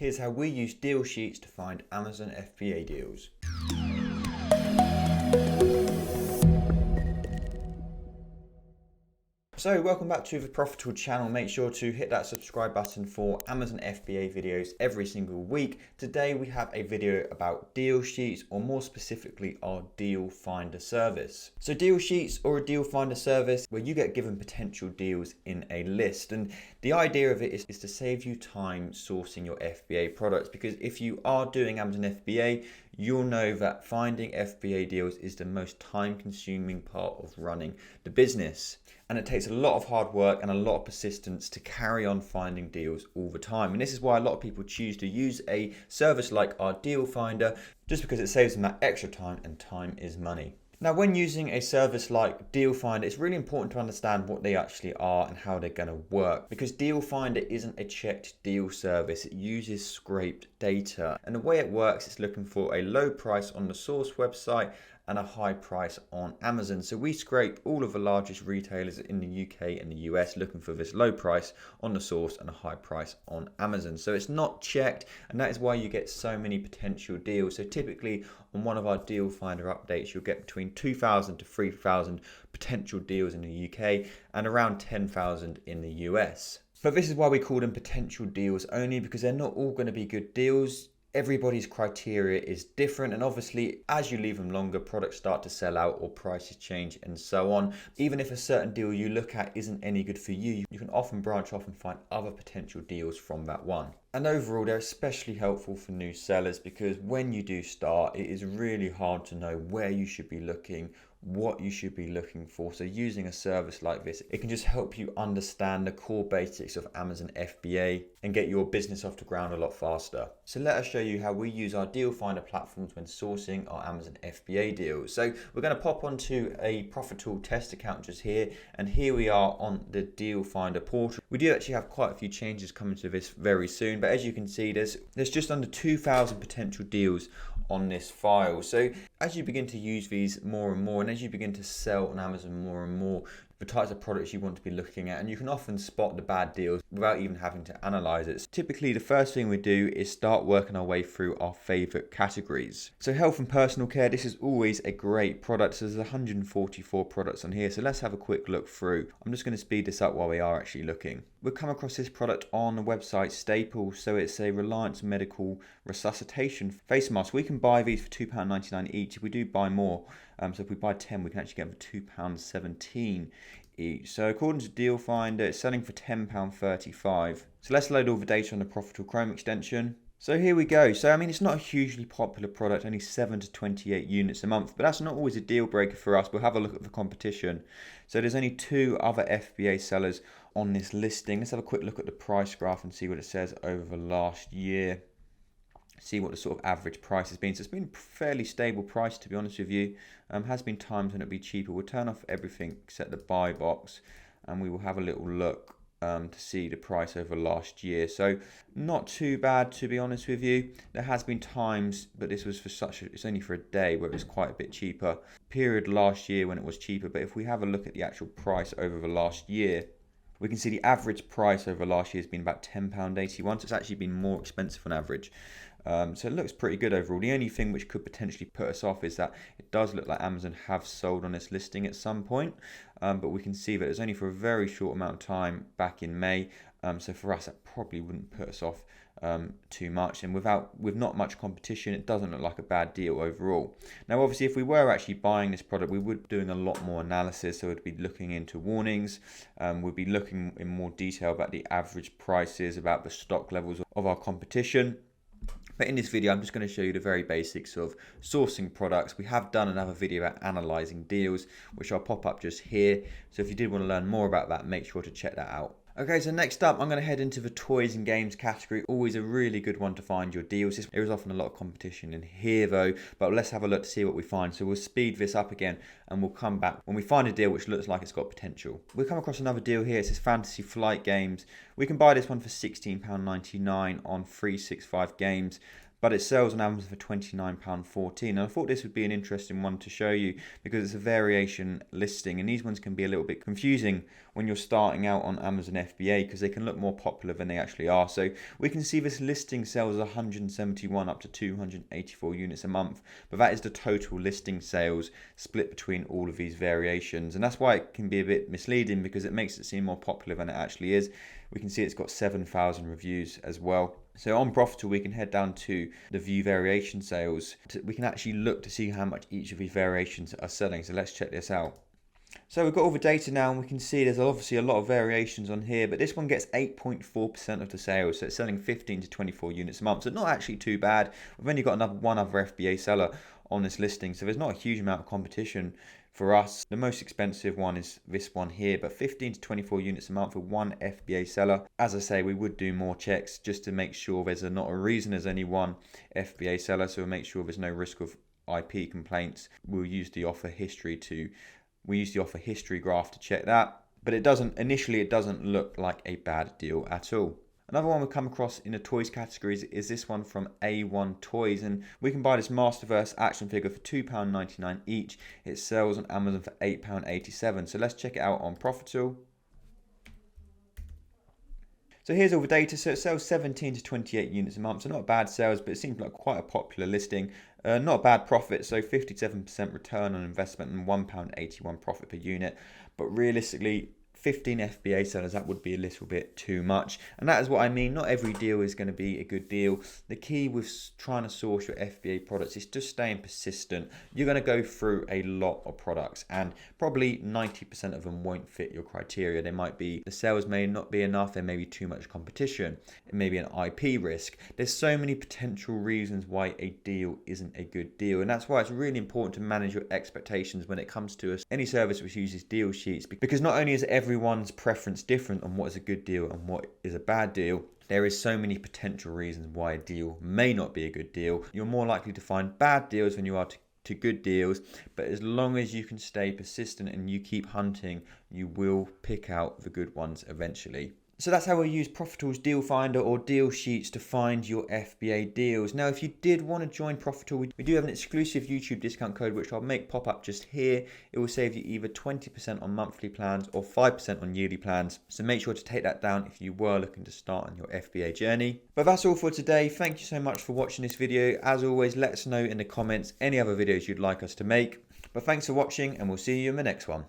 Here's how we use DealSheets to find Amazon FBA deals. So welcome back to the Profitl channel. Make sure to hit that subscribe button for Amazon FBA videos every single week. Today we have a video about DealSheets, or more specifically our DealFinder service. So DealSheets, or a DealFinder service, where you get given potential deals in a list. And the idea of it is to save you time sourcing your FBA products, because if you are doing Amazon FBA, you'll know that finding FBA deals is the most time-consuming part of running the business. And it takes a lot of hard work and a lot of persistence to carry on finding deals all the time. And this is why a lot of people choose to use a service like our DealFinder, just because it saves them that extra time, and time is money. Now, when using a service like DealFinder, it's really important to understand what they actually are and how they're going to work, because DealFinder isn't a checked deal service. It uses scraped data, and the way it works is looking for a low price on the source website and a high price on Amazon. So we scrape all of the largest retailers in the UK and the US looking for this low price on the source and a high price on Amazon. So it's not checked, and that is why you get so many potential deals. So typically on one of our DealFinder updates, you'll get between 2,000 to 3,000 potential deals in the UK and around 10,000 in the US. But this is why we call them potential deals only, because they're not all going to be good deals. Everybody's criteria is different, and obviously as you leave them longer, products start to sell out or prices change and so on. Even if a certain deal you look at isn't any good for you, you can often branch off and find other potential deals from that one. And overall, they're especially helpful for new sellers, because when you do start, it is really hard to know where you should be looking, what you should be looking for. So using a service like this, it can just help you understand the core basics of Amazon FBA and get your business off the ground a lot faster. So let us show you how we use our DealFinder platforms when sourcing our Amazon FBA deals. So we're going to pop onto a Profitl test account just here, and here we are on the DealFinder portal. We do actually have quite a few changes coming to this very soon, but as you can see, there's just under 2,000 potential deals on this file. So as you begin to use these more and more, and as you begin to sell on Amazon more and more, the types of products you want to be looking at, and you can often spot the bad deals without even having to analyze it. So typically the first thing we do is start working our way through our favorite categories. So health and personal care, this is always a great product. So there's 144 products on here, so let's have a quick look through. I'm just going to speed this up while we are actually looking. We'll come across this product on the website Staples. So it's a Reliance Medical resuscitation face mask. We can buy these for £2.99 each. If we do buy more, so if we buy 10, we can actually get them for £2.17 each. So according to DealFinder, it's selling for £10.35. So let's load all the data on the Profitl Chrome extension. So here we go. So I mean, it's not a hugely popular product, only 7 to 28 units a month, but that's not always a deal breaker for us. We'll have a look at the competition. So there's only 2 other FBA sellers on this listing. Let's have a quick look at the price graph and see what it says over the last year. See what the sort of average price has been. So it's been a fairly stable price, to be honest with you. Has been times when it'll be cheaper. We'll turn off everything except the buy box, and we will have a little look to see the price over last year. So not too bad, to be honest with you. There has been times, but this was it's only for a day where it was quite a bit cheaper. Period last year when it was cheaper. But if we have a look at the actual price over the last year, we can see the average price over last year has been about £10.81. So it's actually been more expensive on average. So it looks pretty good overall. The only thing which could potentially put us off is that it does look like Amazon have sold on this listing at some point, but we can see that it's only for a very short amount of time back in May. So for us, that probably wouldn't put us off too much, and with not much competition, it doesn't look like a bad deal overall. Now obviously, if we were actually buying this product, we would be doing a lot more analysis. So we'd be looking into warnings, we'd be looking in more detail about the average prices, about the stock levels of our competition. But in this video, I'm just going to show you the very basics of sourcing products. We have done another video about analyzing deals, which I'll pop up just here. So if you did want to learn more about that, make sure to check that out. Okay, so next up, I'm going to head into the toys and games category. Always a really good one to find your deals. There is often a lot of competition in here though, but let's have a look to see what we find. So we'll speed this up again, and we'll come back when we find a deal which looks like it's got potential. We'll come across another deal here. It says Fantasy Flight Games. We can buy this one for £16.99 on 365 games. but it sells on Amazon for £29.14. And I thought this would be an interesting one to show you because it's a variation listing, and these ones can be a little bit confusing when you're starting out on Amazon FBA because they can look more popular than they actually are. So we can see this listing sells 171 up to 284 units a month, but that is the total listing sales split between all of these variations, and that's why it can be a bit misleading because it makes it seem more popular than it actually is. We can see it's got 7,000 reviews as well. So on Profitl, we can head down to the view variation sales. We can actually look to see how much each of these variations are selling. So let's check this out. So we've got all the data now, and we can see there's obviously a lot of variations on here, but this one gets 8.4% of the sales, so it's selling 15 to 24 units a month. So not actually too bad. We've only got one other FBA seller on this listing, so there's not a huge amount of competition for us. The most expensive one is this one here, but 15 to 24 units a month for one FBA seller. As I say, we would do more checks just to make sure there's not a reason there's only one FBA seller, so we'll make sure there's no risk of IP complaints. We'll use the offer history graph to check that, but initially it doesn't look like a bad deal at all. Another one we've come across in the toys categories is this one from A1 Toys, and we can buy this Masterverse action figure for £2.99 each. It sells on Amazon for £8.87. So let's check it out on Profitl. So here's all the data. So it sells 17 to 28 units a month. So not bad sales, but it seems like quite a popular listing. Not a bad profit. So 57% return on investment and £1.81 profit per unit. But realistically, 15 FBA sellers, that would be a little bit too much. And that is what I mean. Not every deal is going to be a good deal. The key with trying to source your FBA products is just staying persistent. You're going to go through a lot of products, and probably 90% of them won't fit your criteria. The sales may not be enough. There may be too much competition. It may be an IP risk. There's so many potential reasons why a deal isn't a good deal. And that's why it's really important to manage your expectations when it comes to any service which uses deal sheets, because not only is everyone's preference different on what is a good deal and what is a bad deal, there is so many potential reasons why a deal may not be a good deal. You're more likely to find bad deals than you are to good deals, but as long as you can stay persistent and you keep hunting, you will pick out the good ones eventually. So that's how we use Profitl's DealFinder or DealSheets to find your FBA deals. Now, if you did want to join Profitl, we do have an exclusive YouTube discount code, which I'll make pop up just here. It will save you either 20% on monthly plans or 5% on yearly plans. So make sure to take that down if you were looking to start on your FBA journey. But that's all for today. Thank you so much for watching this video. As always, let us know in the comments any other videos you'd like us to make. But thanks for watching, and we'll see you in the next one.